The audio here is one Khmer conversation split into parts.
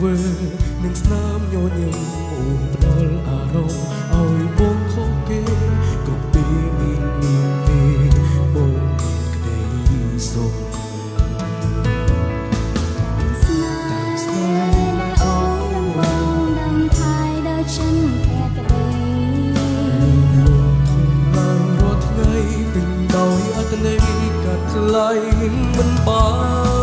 វើនឹងស្នាមញញឹមអូនផ្ដល់អារម្មណ៍ឲ្យបងខុសគេគ្រប់ពេលមានទេបងក្តីសុខស្នេហ៍ដែលអូននឹងបងដឹងថាយដល់ฉันแค่ក្តីឡើងរាល់ថ្ងៃពេញដោយអត្ថន័យកាត់ថ្លៃមិនបាន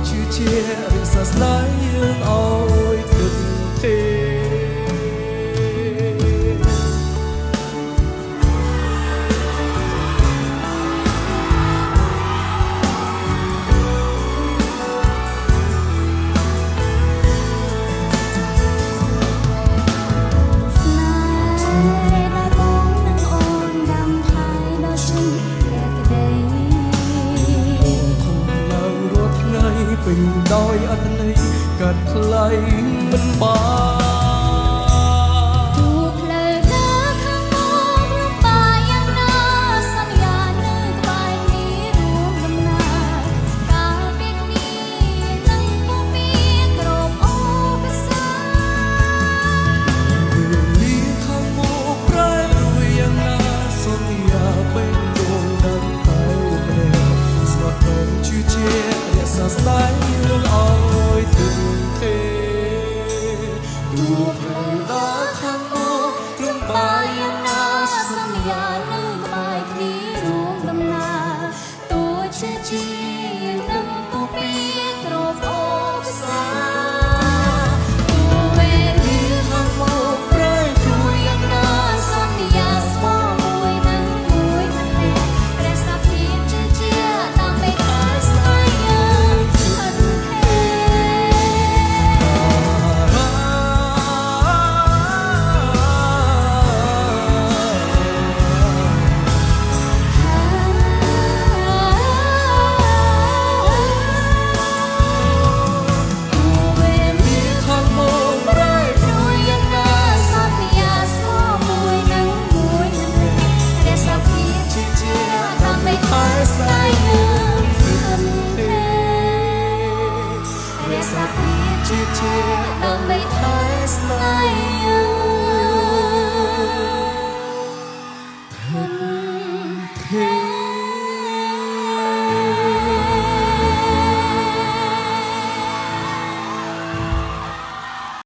ជឿជារក្សាស្នេហ៍យើងឲ្យទិនទេពេញដោយអត្ថន័យកាត់ថ្លៃមិនបានស្នេហ៍យើងឲ្យទិនទេទោះផ្លូវដើរខាងមុខលំបាកយ៉ាងណាសន្យានឹងក្បែរគ្នារួមដំណើរទោះជាជានឹងពុំមានគ្រប់ឧបសគ្គទោះវេលាខាងមុខប្រែប្រួលយ៉ាងណាសន្យាស្មោះមួយនឹងមួយម្នាក់រក្សាភាពជាជាតាមមេឃស្នេហ៍ជាដើម្បីថែស្នេហ៍យើង